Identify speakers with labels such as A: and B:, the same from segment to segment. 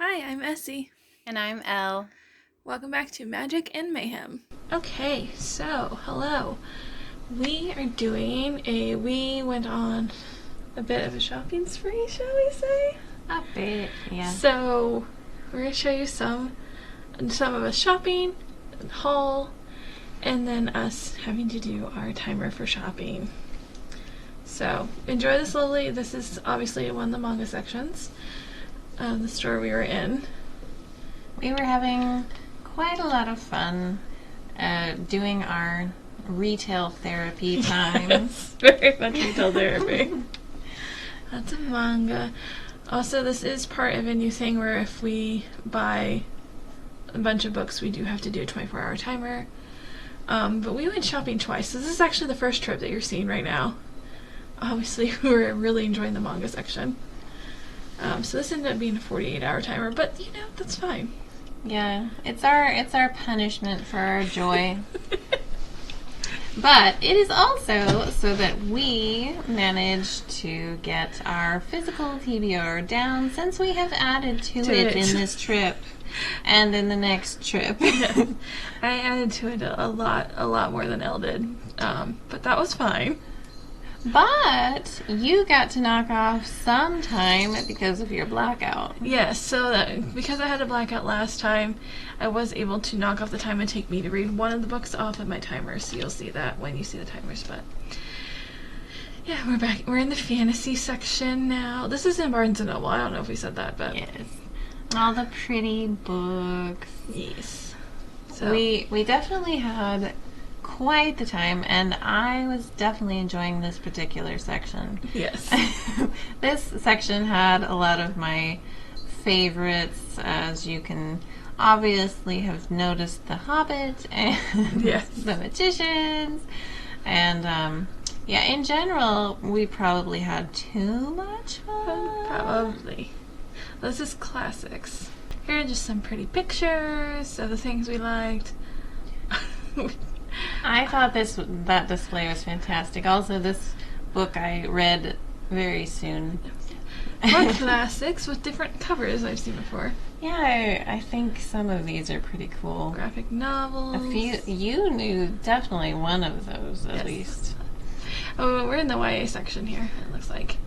A: Hi, I'm Essie.
B: And I'm Elle.
A: Welcome back to Magic and Mayhem. Okay, so, hello. We went on a bit of a shopping spree, shall we say?
B: A bit, yeah.
A: So, we're going to show you some of us shopping, and haul, and then us having to do our timer for shopping. So, enjoy this this is obviously one of the manga sections of the store we were in.
B: We were having quite a lot of fun doing our retail therapy time.
A: Yes, very much retail therapy. Lots of manga. Also, this is part of a new thing where if we buy a bunch of books, we do have to do a 24-hour timer. But we went shopping twice. This is actually the first trip that you're seeing right now. Obviously, we were really enjoying the manga section. So this ended up being a 48-hour timer, but that's fine.
B: Yeah, it's our punishment for our joy. But it is also so that we managed to get our physical TBR down since we have added to it in this trip and in the next trip.
A: Yes. I added to it a lot more than Elle did, but that was fine.
B: But you got to knock off some time because of your blackout.
A: Yes, so because I had a blackout last time, I was able to knock off the time it take me to read one of the books off of my timer, so you'll see that when you see the timers. But yeah, we're back. We're in the fantasy section now. This is in Barnes & Noble. I don't know if we said that, but...
B: Yes. All the pretty books.
A: Yes. So
B: We definitely had quite the time, and I was definitely enjoying this particular section.
A: Yes.
B: This section had a lot of my favorites, as you can obviously have noticed. The Hobbit and
A: Yes.
B: The Magicians, and in general, we probably had too much fun.
A: Probably. This is classics. Here are just some pretty pictures of the things we liked.
B: I thought that display was fantastic. Also, this book I read very soon.
A: More classics with different covers I've seen before.
B: Yeah, I think some of these are pretty cool.
A: Graphic novels.
B: A few, you knew definitely one of those at least.
A: Oh, we're in the YA section here, it looks like.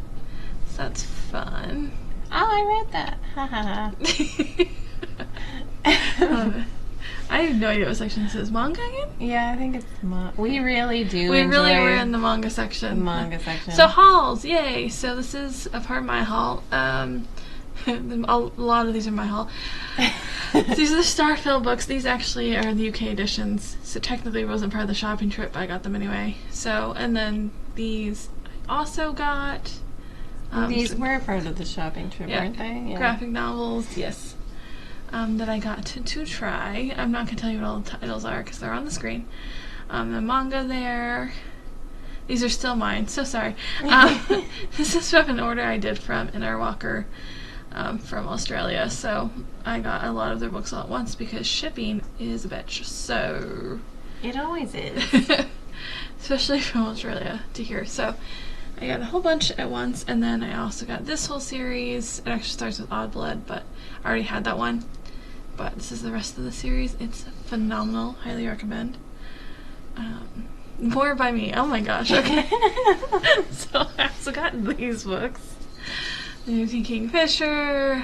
A: So that's fun.
B: Oh, I read that. Ha ha.
A: I have no idea what section this is. Manga again?
B: Yeah, I think it's we really do.
A: We
B: enjoy
A: really were in the manga section.
B: The manga section.
A: So hauls, yay! So this is a part of my haul. A lot of these are my haul. These are the Starfield books. These actually are the UK editions. So technically it wasn't part of the shopping trip, but I got them anyway. So, and then these I also got.
B: These were part of the shopping trip, weren't they?
A: Yeah. Graphic novels, yes. That I got to try. I'm not going to tell you what all the titles are because they're on the screen. The manga there. These are still mine, so sorry. This is from an order I did from NR Walker from Australia. So I got a lot of their books all at once because shipping is a bitch. So
B: it always is.
A: Especially from Australia to here. So I got a whole bunch at once, and then I also got this whole series. It actually starts with Odd Blood, but I already had that one. But this is the rest of the series. It's phenomenal. Highly recommend. More by me. Oh my gosh. Okay. So I also got these books. The Kingfisher.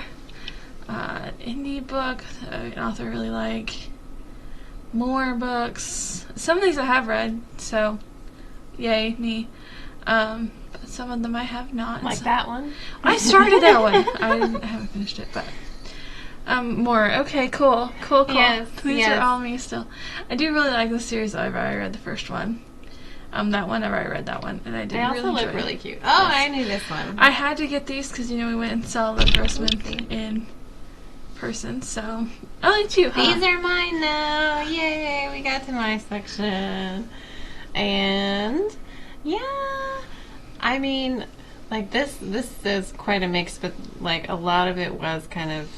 A: Indie book. An author I really like. More books. Some of these I have read, so yay, me. But some of them I have not.
B: Like that one?
A: I started that one. I haven't finished it, but more. Okay, cool.
B: Yes,
A: These are all me still. I do really like this series. I've already read the first one. That one, I've already read that one, and I did
B: they
A: really
B: also
A: enjoy
B: look really
A: it.
B: cute. Oh, yes. I knew this one.
A: I had to get these because we went and saw Lev Grossman in person. So only two. Huh?
B: These are mine now. Yay! We got to my section, and yeah. I mean, like this is quite a mix, but like a lot of it was kind of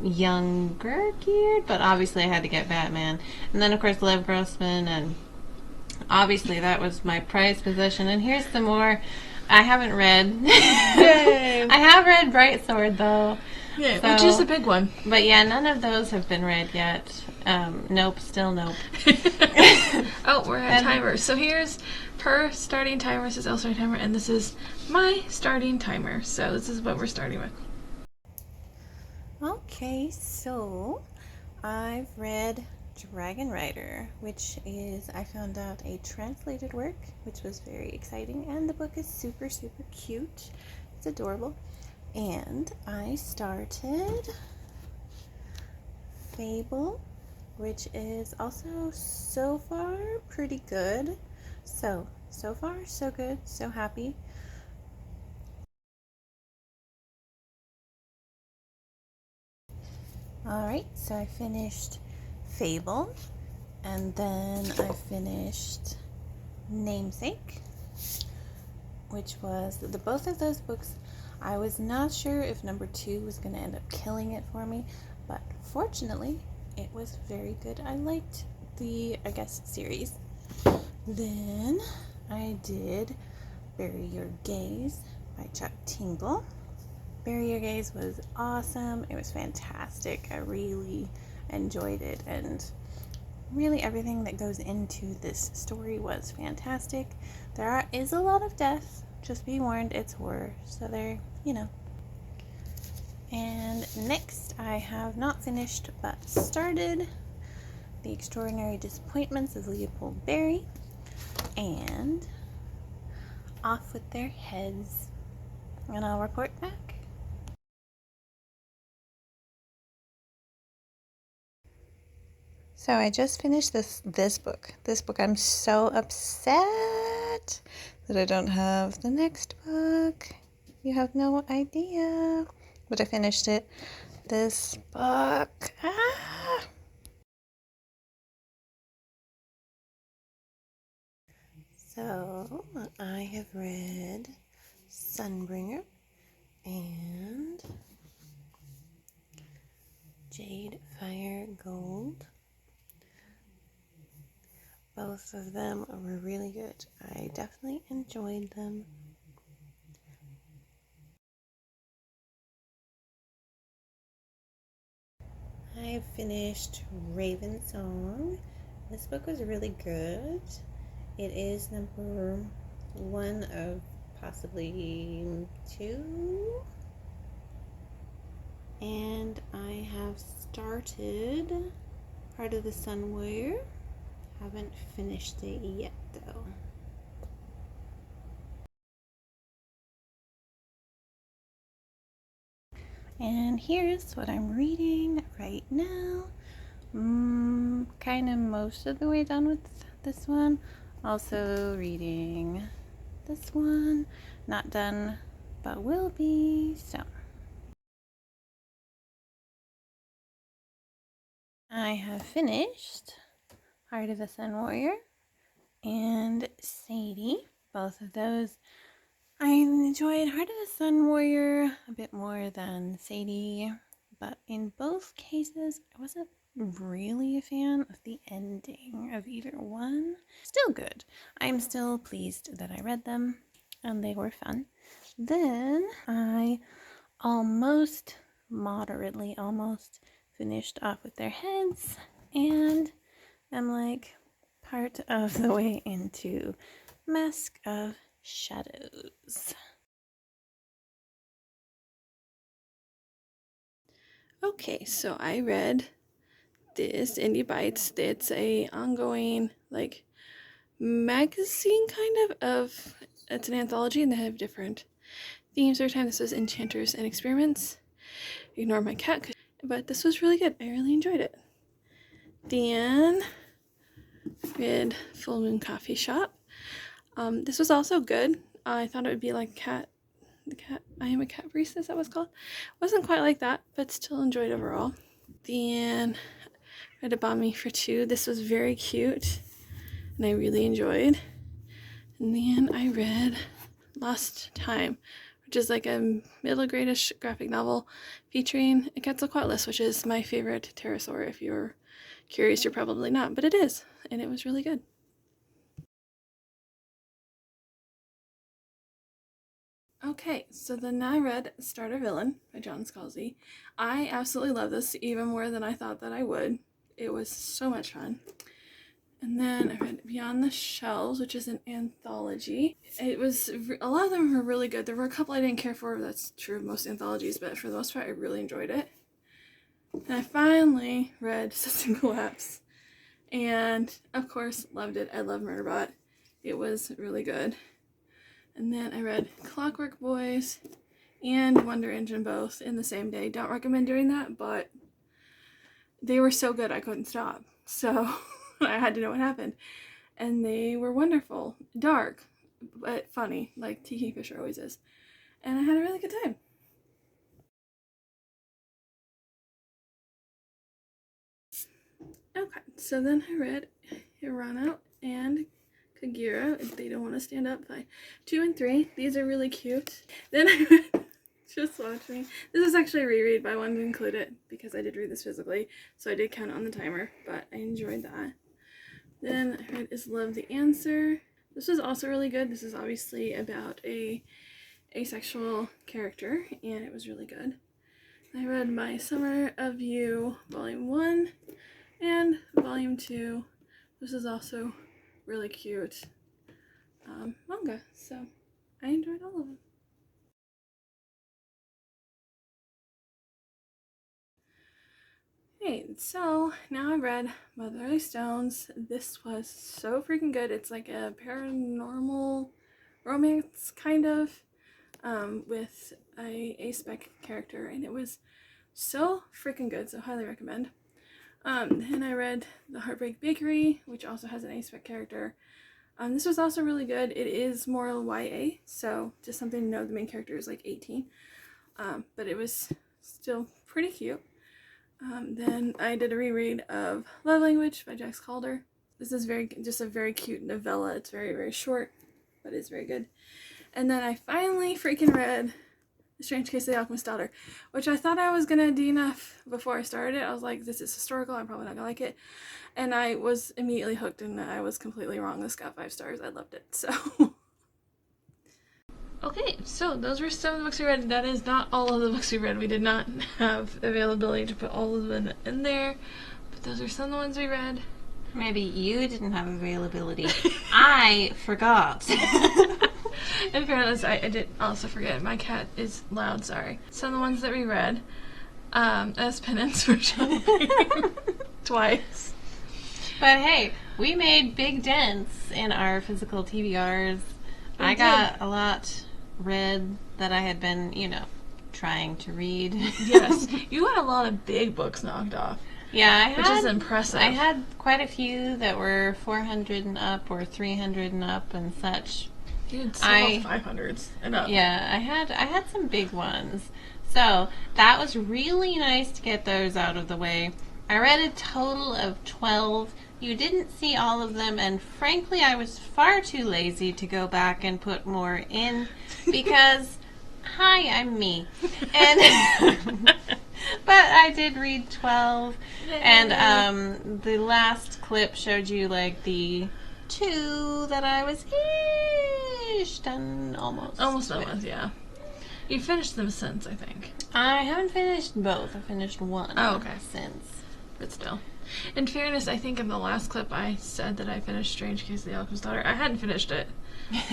B: younger geared, but obviously I had to get Batman, and then of course Lev Grossman, and obviously that was my prized possession. And here's some more I haven't read. I have read Bright Sword though.
A: Yeah,
B: So-
A: which is a big one.
B: But yeah, none of those have been read yet. Nope, still nope.
A: Oh, we're at
B: And-
A: timer. So here's her starting timer. This is Elle's starting timer, and this is my starting timer. So this is what we're starting with.
C: Okay, so I've read Dragon Rider, which is, I found out, a translated work, which was very exciting, and the book is super, super cute. It's adorable. And I started Fable, which is also so far pretty good. So far, so good, so happy. Alright, so I finished Fable, and then I finished Namesake, which was the both of those books. I was not sure if number 2 was going to end up killing it for me, but fortunately it was very good. I liked the, I guess, series. Then I did Bury Your Gaze by Chuck Tingle. Bury Your Gaze was awesome. It was fantastic. I really enjoyed it, and really everything that goes into this story was fantastic. There is a lot of death. Just be warned, it's horror. So there, you know. And next, I have not finished but started The Extraordinary Disappointments of Leopold Berry and Off with Their Heads. And I'll report back. So I just finished this book. This book, I'm so upset that I don't have the next book. You have no idea. But I finished it. This book. So I have read Sunbringer and Jade Fire Gold. Both of them were really good. I definitely enjoyed them. I finished Raven Song. This book was really good. It is number 1 of possibly 2. And I have started Heart of the Sun Warrior. Haven't finished it yet though. And here's what I'm reading right now. Kind of most of the way done with this one. Also reading this one. Not done, but will be soon. I have finished Heart of the Sun Warrior and Sadie. Both of those I enjoyed. Heart of the Sun Warrior a bit more than Sadie, but in both cases I wasn't really a fan of the ending of either one. Still good. I'm still pleased that I read them and they were fun. Then I moderately finished Off with Their Heads, and I'm like part of the way into Mask of Shadows.
A: Okay, so I read this Indie Bites. It's a ongoing like magazine kind of it's an anthology, and they have different themes every time. This was Enchanters and Experiments. Ignore my cat, but this was really good. I really enjoyed it. Then read Full Moon Coffee Shop. This was also good. I thought it would be like I Am a Cat Barista, is that what it's called? Wasn't quite like that, but still enjoyed overall. Then read A Bomb Me for Two. This was very cute, and I really enjoyed. And then I read Lost Time, which is like a middle grade-ish graphic novel featuring Quetzalcoatlus, which is my favorite pterosaur. If you're curious, you're probably not, but it is, and it was really good. Okay, so then I read Start a Villain by John Scalzi. I absolutely love this, even more than I thought that I would. It was so much fun. And then I read Beyond the Shelves, which is an anthology. A lot of them were really good. There were a couple I didn't care for. That's true of most anthologies, but for the most part, I really enjoyed it. And I finally read System Collapse. And, of course, loved it. I love Murderbot. It was really good. And then I read Clockwork Boys and Wonder Engine both in the same day. Don't recommend doing that, but they were so good I couldn't stop. So I had to know what happened. And they were wonderful. Dark, but funny, like T. Kingfisher always is. And I had a really good time. Okay, so then I read Hirano and Kagira, If They Don't Want to Stand Up by 2 and 3. These are really cute. Then I read Just Watch Me. This is actually a reread, but I wanted to include it because I did read this physically, so I did count it on the timer, but I enjoyed that. Then I read Is Love the Answer? This was also really good. This is obviously about a asexual character, and it was really good. I read My Summer of You, Volume 1 and Volume 2. This is also really cute manga, so I enjoyed all of them. Okay, so now I've read Motherly Stones. This was so freaking good. It's like a paranormal romance kind of with a spec character, and it was so freaking good, so highly recommend. Then I read The Heartbreak Bakery, which also has an A-spec character. This was also really good. It is more YA, so just something to know. The main character is like 18, but it was still pretty cute. Then I did a reread of Love Language by Jax Calder. This is just a very cute novella. It's very, very short, but it's very good. And then I finally freaking read The Strange Case of the Alchemist's Daughter, which I thought I was going to DNF before I started it. I was like, this is historical, I'm probably not going to like it. And I was immediately hooked, and I was completely wrong. This got 5 stars. I loved it, so. Okay, so those were some of the books we read. That is not all of the books we read. We did not have availability to put all of them in there, but those are some of the ones we read.
B: Maybe you didn't have availability. I forgot.
A: In fairness, I did also forget. My cat is loud, sorry. Some of the ones that we read, as penance for shopping twice.
B: But hey, we made big dents in our physical TBRs. I got a lot read that I had been, trying to read.
A: Yes, you got a lot of big books knocked off.
B: Yeah,
A: which is impressive.
B: I had quite a few that were 400 and up or 300 and up and such.
A: You had several 500s and up.
B: Yeah, I had some big ones. So that was really nice to get those out of the way. I read a total of 12. You didn't see all of them, and frankly, I was far too lazy to go back and put more in because, hi, I'm me. And but I did read 12, and the last clip showed you like the 2 that I was ish done almost.
A: Almost, yeah. You finished them since, I think.
B: I haven't finished both. I finished one.
A: Oh, okay.
B: Since.
A: But still. In fairness, I think in the last clip I said that I finished Strange Case of the Alchemist's Daughter. I hadn't finished it.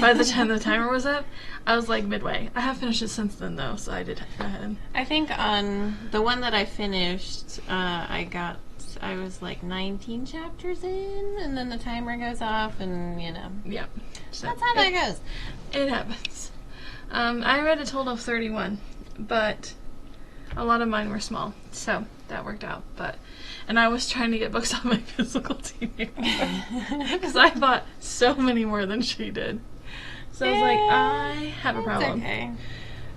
A: By the time the timer was up, I was like midway. I have finished it since then, though, so I did go ahead.
B: I think on the one that I finished, I was like 19 chapters in, and then the timer goes off, and
A: Yeah. So
B: that's how that goes.
A: It happens. I read a total of 31, but a lot of mine were small, so that worked out. And I was trying to get books on my physical TV because I bought so many more than she did. So I was like, I have a problem.
B: Okay.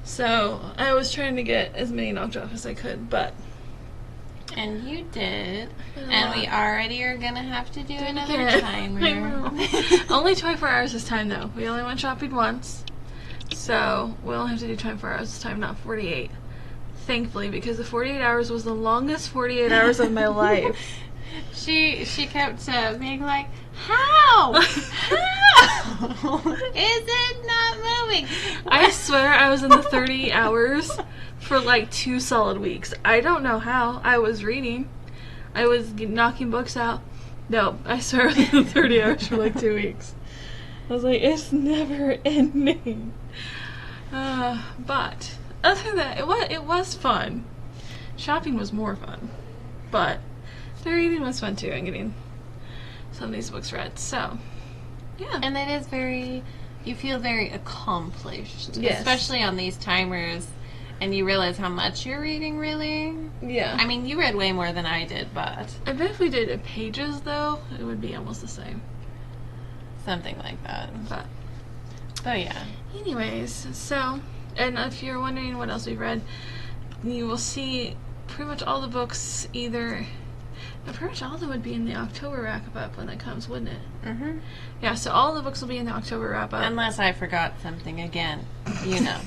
A: So I was trying to get as many knocked off as I could, but.
B: And you did. And we already are going to have to do another timer.
A: I know. Only 24 hours this time, though. We only went shopping once. So we'll have to do 24 hours this time, not 48. Thankfully, because the 48 hours was the longest 48 hours of my life.
B: She kept being like, how? How? Is it not moving?
A: I swear I was in the 30 hours for like 2 solid weeks. I don't know how. I was reading. I was knocking books out. No, I swear I was in the 30 hours for like 2 weeks. I was like, it's never ending. But other than that, it was fun. Shopping was more fun. But the reading was fun too, and getting some of these books read. So, yeah.
B: And it is you feel very accomplished.
A: Yes.
B: Especially on these timers. And you realize how much you're reading, really.
A: Yeah.
B: I mean, you read way more than I did, but
A: I bet if we did it pages, though, it would be almost the same.
B: something like that.
A: But
B: yeah.
A: anyways, so, and if you're wondering what else we've read, you will see pretty much all the books either... Pretty much all of them would be in the October wrap-up when that comes, wouldn't it?
B: Mm-hmm.
A: Yeah, so all the books will be in the October wrap-up.
B: Unless I forgot something again. You know.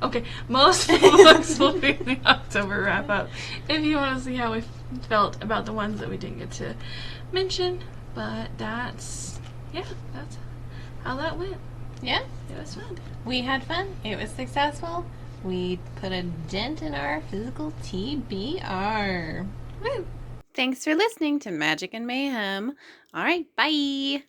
A: Okay, most of the books will be in the October wrap-up. If you want to see how we felt about the ones that we didn't get to mention. But that's how that went.
B: Yeah.
A: It was fun.
B: We had fun. It was successful. We put a dent in our physical TBR.
A: Woo!
C: Thanks for listening to Magic and Mayhem. All right, bye.